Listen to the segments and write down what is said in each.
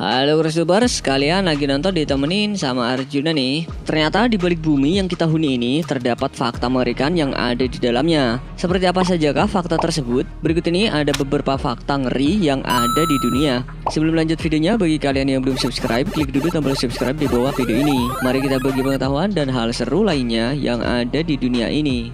Halo Resubers, kalian lagi nonton ditemenin sama Arjuna nih. Ternyata di balik bumi yang kita huni ini terdapat fakta mengerikan yang ada di dalamnya. Seperti apa sajakah fakta tersebut? Berikut ini ada beberapa fakta ngeri yang ada di dunia. Sebelum lanjut videonya, bagi kalian yang belum subscribe, klik dulu tombol subscribe di bawah video ini. Mari kita bagi pengetahuan dan hal seru lainnya yang ada di dunia ini.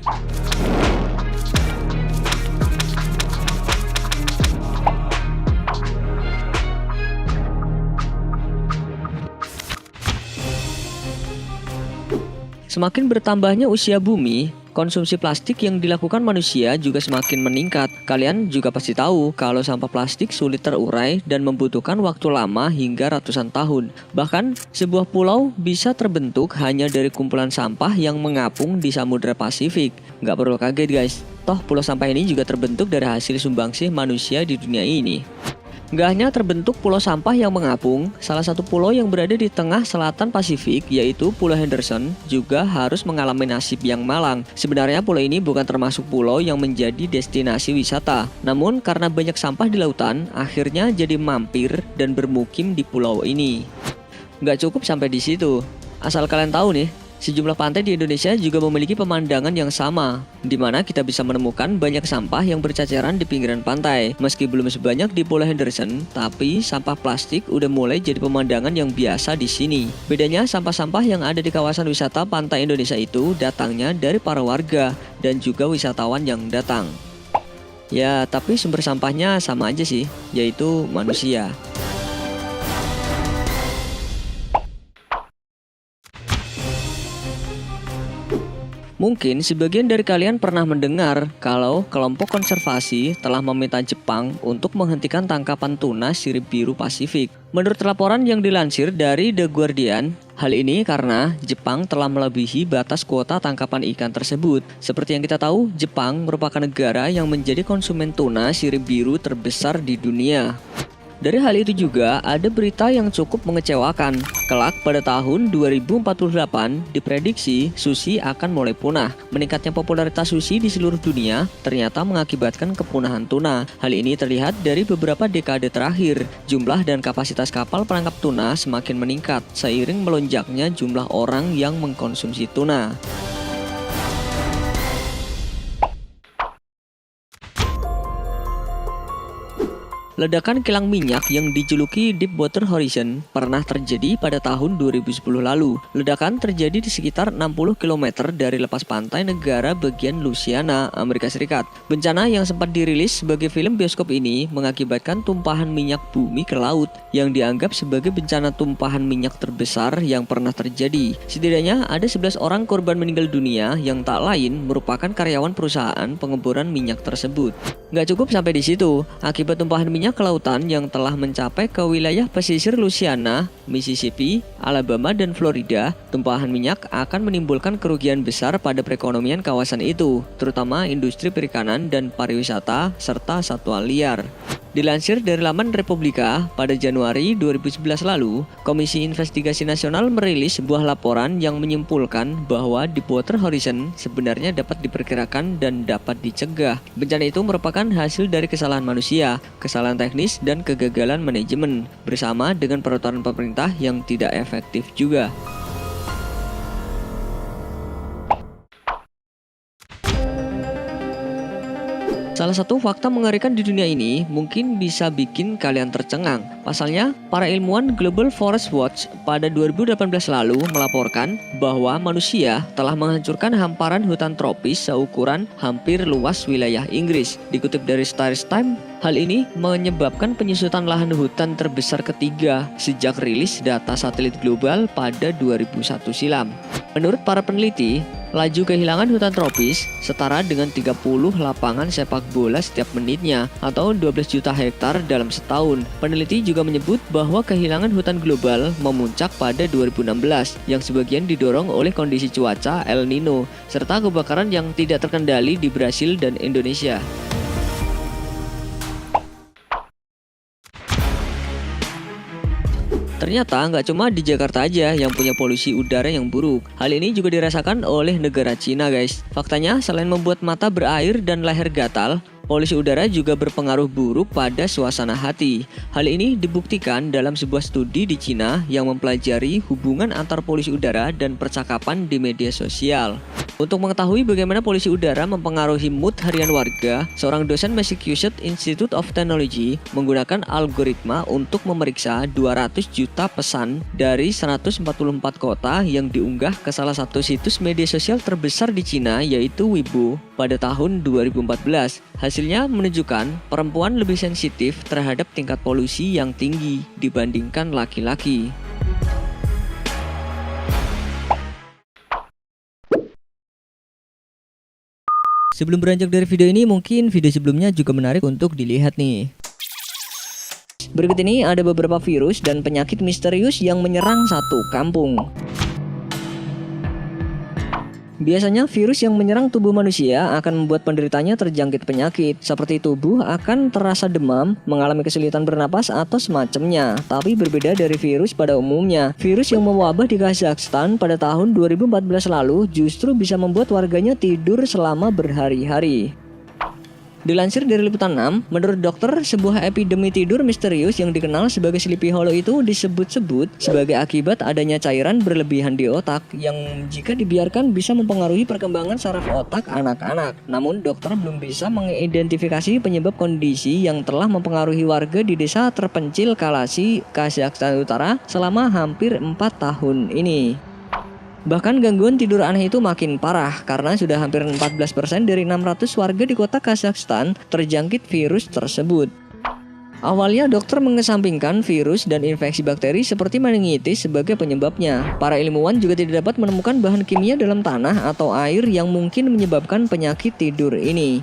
Semakin bertambahnya usia bumi, konsumsi plastik yang dilakukan manusia juga semakin meningkat. Kalian juga pasti tahu kalau sampah plastik sulit terurai dan membutuhkan waktu lama hingga ratusan tahun. Bahkan, sebuah pulau bisa terbentuk hanya dari kumpulan sampah yang mengapung di Samudra Pasifik. Nggak perlu kaget guys, toh pulau sampah ini juga terbentuk dari hasil sumbangsih manusia di dunia ini. Nggak hanya terbentuk pulau sampah yang mengapung, salah satu pulau yang berada di tengah selatan Pasifik, yaitu Pulau Henderson, juga harus mengalami nasib yang malang. Sebenarnya pulau ini bukan termasuk pulau yang menjadi destinasi wisata, namun karena banyak sampah di lautan, akhirnya jadi mampir dan bermukim di pulau ini. Nggak cukup sampai di situ, asal kalian tahu nih, sejumlah pantai di Indonesia juga memiliki pemandangan yang sama, di mana kita bisa menemukan banyak sampah yang berceceran di pinggiran pantai. Meski belum sebanyak di Pulau Henderson, tapi sampah plastik udah mulai jadi pemandangan yang biasa di sini. Bedanya, sampah-sampah yang ada di kawasan wisata pantai Indonesia itu datangnya dari para warga dan juga wisatawan yang datang. Ya, tapi sumber sampahnya sama aja sih, yaitu manusia. Mungkin sebagian dari kalian pernah mendengar kalau kelompok konservasi telah meminta Jepang untuk menghentikan tangkapan tuna sirip biru Pasifik. Menurut laporan yang dilansir dari The Guardian, hal ini karena Jepang telah melebihi batas kuota tangkapan ikan tersebut. Seperti yang kita tahu, Jepang merupakan negara yang menjadi konsumen tuna sirip biru terbesar di dunia. Dari hal itu juga ada berita yang cukup mengecewakan. Kelak pada tahun 2048 diprediksi sushi akan mulai punah. Meningkatnya popularitas sushi di seluruh dunia ternyata mengakibatkan kepunahan tuna. Hal ini terlihat dari beberapa dekade terakhir. Jumlah dan kapasitas kapal penangkap tuna semakin meningkat seiring melonjaknya jumlah orang yang mengkonsumsi tuna. Ledakan kilang minyak yang dijuluki Deepwater Horizon pernah terjadi pada tahun 2010 lalu. Ledakan terjadi di sekitar 60 km dari lepas pantai negara bagian Louisiana, Amerika Serikat. Bencana yang sempat dirilis sebagai film bioskop ini mengakibatkan tumpahan minyak bumi ke laut yang dianggap sebagai bencana tumpahan minyak terbesar yang pernah terjadi. Setidaknya ada 11 orang korban meninggal dunia yang tak lain merupakan karyawan perusahaan pengeboran minyak tersebut. Nggak cukup sampai di situ, akibat tumpahan minyak ke lautan yang telah mencapai ke wilayah pesisir Louisiana, Mississippi, Alabama, dan Florida, tumpahan minyak akan menimbulkan kerugian besar pada perekonomian kawasan itu, terutama industri perikanan dan pariwisata, serta satwa liar. Dilansir dari laman Republika, pada Januari 2011 lalu, Komisi Investigasi Nasional merilis sebuah laporan yang menyimpulkan bahwa Deepwater Horizon sebenarnya dapat diperkirakan dan dapat dicegah. Bencana itu merupakan hasil dari kesalahan manusia, kesalahan teknis, dan kegagalan manajemen, bersama dengan peraturan pemerintah yang tidak efektif juga. Salah satu fakta mengerikan di dunia ini mungkin bisa bikin kalian tercengang. Pasalnya, para ilmuwan Global Forest Watch pada 2018 lalu melaporkan bahwa manusia telah menghancurkan hamparan hutan tropis seukuran hampir luas wilayah Inggris. Dikutip dari Star Times, hal ini menyebabkan penyusutan lahan hutan terbesar ketiga sejak rilis data satelit global pada 2001 silam. Menurut para peneliti, laju kehilangan hutan tropis setara dengan 30 lapangan sepak bola setiap menitnya atau 12 juta hektar dalam setahun. Peneliti juga menyebut bahwa kehilangan hutan global memuncak pada 2016 yang sebagian didorong oleh kondisi cuaca El Nino serta kebakaran yang tidak terkendali di Brasil dan Indonesia. Ternyata nggak cuma di Jakarta aja yang punya polusi udara yang buruk. Hal ini juga dirasakan oleh negara Cina guys. Faktanya, selain membuat mata berair dan leher gatal, Polusi udara juga berpengaruh buruk pada suasana hati. Hal ini dibuktikan dalam sebuah studi di Cina yang mempelajari hubungan antar polusi udara dan percakapan di media sosial. Untuk mengetahui bagaimana polusi udara mempengaruhi mood harian warga, seorang dosen Massachusetts Institute of Technology menggunakan algoritma untuk memeriksa 200 juta pesan dari 144 kota yang diunggah ke salah satu situs media sosial terbesar di Cina, yaitu Weibo, pada tahun 2014. Hasilnya menunjukkan perempuan lebih sensitif terhadap tingkat polusi yang tinggi dibandingkan laki-laki. Sebelum beranjak dari video ini, mungkin video sebelumnya juga menarik untuk dilihat nih. Berikut ini ada beberapa virus dan penyakit misterius yang menyerang satu kampung. Biasanya virus yang menyerang tubuh manusia akan membuat penderitanya terjangkit penyakit, seperti tubuh akan terasa demam, mengalami kesulitan bernapas atau semacamnya. Tapi berbeda dari virus pada umumnya, virus yang mewabah di Kazakhstan pada tahun 2014 lalu justru bisa membuat warganya tidur selama berhari-hari. Dilansir dari Liputan 6, menurut dokter, sebuah epidemi tidur misterius yang dikenal sebagai Sleepy Hollow itu disebut-sebut sebagai akibat adanya cairan berlebihan di otak yang jika dibiarkan bisa mempengaruhi perkembangan saraf otak anak-anak. Namun dokter belum bisa mengidentifikasi penyebab kondisi yang telah mempengaruhi warga di desa terpencil Kalasi, Kazakhstan Utara selama hampir 4 tahun ini. Bahkan gangguan tidur aneh itu makin parah karena sudah hampir 14% dari 600 warga di kota Kazakhstan terjangkit virus tersebut. Awalnya dokter mengesampingkan virus dan infeksi bakteri seperti meningitis sebagai penyebabnya. Para ilmuwan juga tidak dapat menemukan bahan kimia dalam tanah atau air yang mungkin menyebabkan penyakit tidur ini.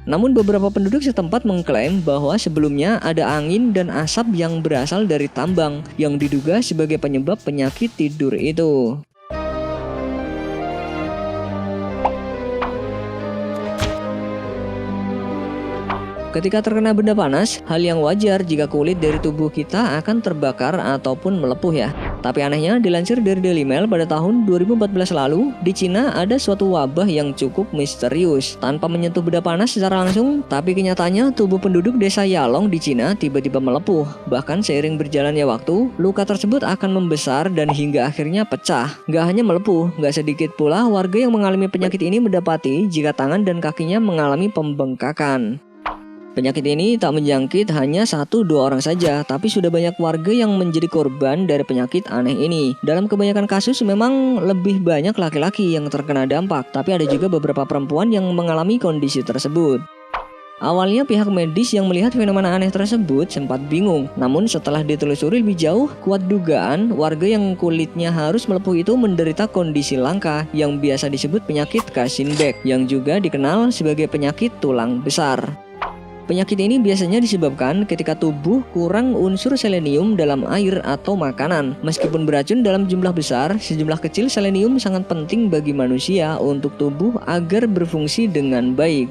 Namun beberapa penduduk setempat mengklaim bahwa sebelumnya ada angin dan asap yang berasal dari tambang yang diduga sebagai penyebab penyakit tidur itu. Ketika terkena benda panas, hal yang wajar jika kulit dari tubuh kita akan terbakar ataupun melepuh ya. Tapi anehnya, dilansir dari Daily Mail pada tahun 2014 lalu, di Cina ada suatu wabah yang cukup misterius. Tanpa menyentuh benda panas secara langsung, tapi kenyataannya tubuh penduduk desa Yalong di Cina tiba-tiba melepuh. Bahkan seiring berjalannya waktu, luka tersebut akan membesar dan hingga akhirnya pecah. Gak hanya melepuh, gak sedikit pula warga yang mengalami penyakit ini mendapati jika tangan dan kakinya mengalami pembengkakan. Penyakit ini tak menjangkit hanya 1-2 orang saja, tapi sudah banyak warga yang menjadi korban dari penyakit aneh ini. Dalam kebanyakan kasus memang lebih banyak laki-laki yang terkena dampak, tapi ada juga beberapa perempuan yang mengalami kondisi tersebut. Awalnya pihak medis yang melihat fenomena aneh tersebut sempat bingung, namun setelah ditelusuri lebih jauh, kuat dugaan warga yang kulitnya harus melepuh itu menderita kondisi langka yang biasa disebut penyakit Kassenbach, yang juga dikenal sebagai penyakit tulang besar. Penyakit ini biasanya disebabkan ketika tubuh kurang unsur selenium dalam air atau makanan. Meskipun beracun dalam jumlah besar, sejumlah kecil selenium sangat penting bagi manusia untuk tubuh agar berfungsi dengan baik.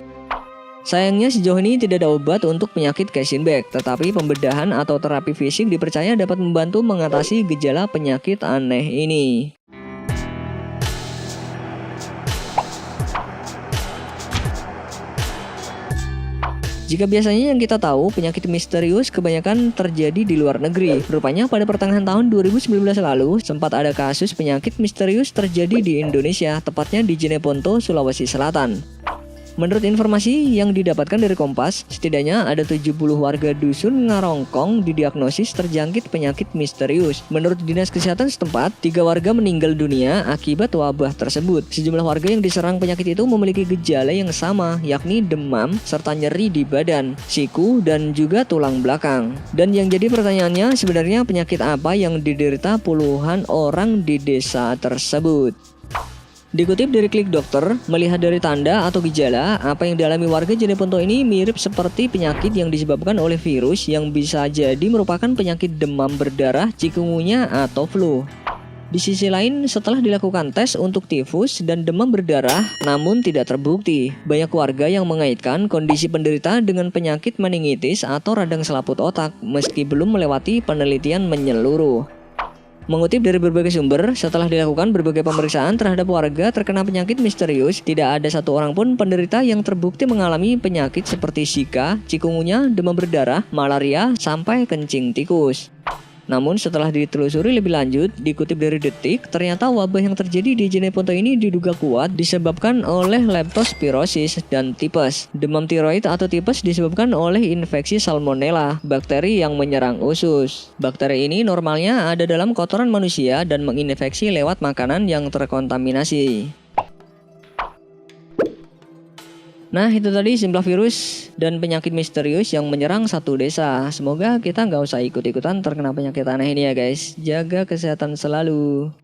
Sayangnya sejauh ini tidak ada obat untuk penyakit Kassenbach, tetapi pembedahan atau terapi fisik dipercaya dapat membantu mengatasi gejala penyakit aneh ini. Jika biasanya yang kita tahu penyakit misterius kebanyakan terjadi di luar negeri, rupanya pada pertengahan tahun 2019 lalu sempat ada kasus penyakit misterius terjadi di Indonesia, tepatnya di Jeneponto, Sulawesi Selatan. Menurut informasi yang didapatkan dari Kompas, setidaknya ada 70 warga dusun Ngarongkong didiagnosis terjangkit penyakit misterius. Menurut Dinas Kesehatan setempat, 3 warga meninggal dunia akibat wabah tersebut. Sejumlah warga yang diserang penyakit itu memiliki gejala yang sama, yakni demam serta nyeri di badan, siku, dan juga tulang belakang. Dan yang jadi pertanyaannya, sebenarnya penyakit apa yang diderita puluhan orang di desa tersebut? Dikutip dari Klik Dokter, melihat dari tanda atau gejala, apa yang dialami warga Jeneponto ini mirip seperti penyakit yang disebabkan oleh virus yang bisa jadi merupakan penyakit demam berdarah, chikungunya, atau flu. Di sisi lain, setelah dilakukan tes untuk tifus dan demam berdarah, namun tidak terbukti. Banyak warga yang mengaitkan kondisi penderita dengan penyakit meningitis atau radang selaput otak, meski belum melewati penelitian menyeluruh. Mengutip dari berbagai sumber, setelah dilakukan berbagai pemeriksaan terhadap warga terkena penyakit misterius, tidak ada satu orang pun penderita yang terbukti mengalami penyakit seperti Zika, chikungunya, demam berdarah, malaria, sampai kencing tikus. Namun setelah ditelusuri lebih lanjut, dikutip dari Detik, ternyata wabah yang terjadi di Jeneponto ini diduga kuat disebabkan oleh leptospirosis dan tipes. Demam tiroid atau tipes disebabkan oleh infeksi salmonella, bakteri yang menyerang usus. Bakteri ini normalnya ada dalam kotoran manusia dan menginfeksi lewat makanan yang terkontaminasi. Nah, itu tadi 11 virus dan penyakit misterius yang menyerang satu desa. Semoga kita nggak usah ikut-ikutan terkena penyakit aneh ini ya guys. Jaga kesehatan selalu.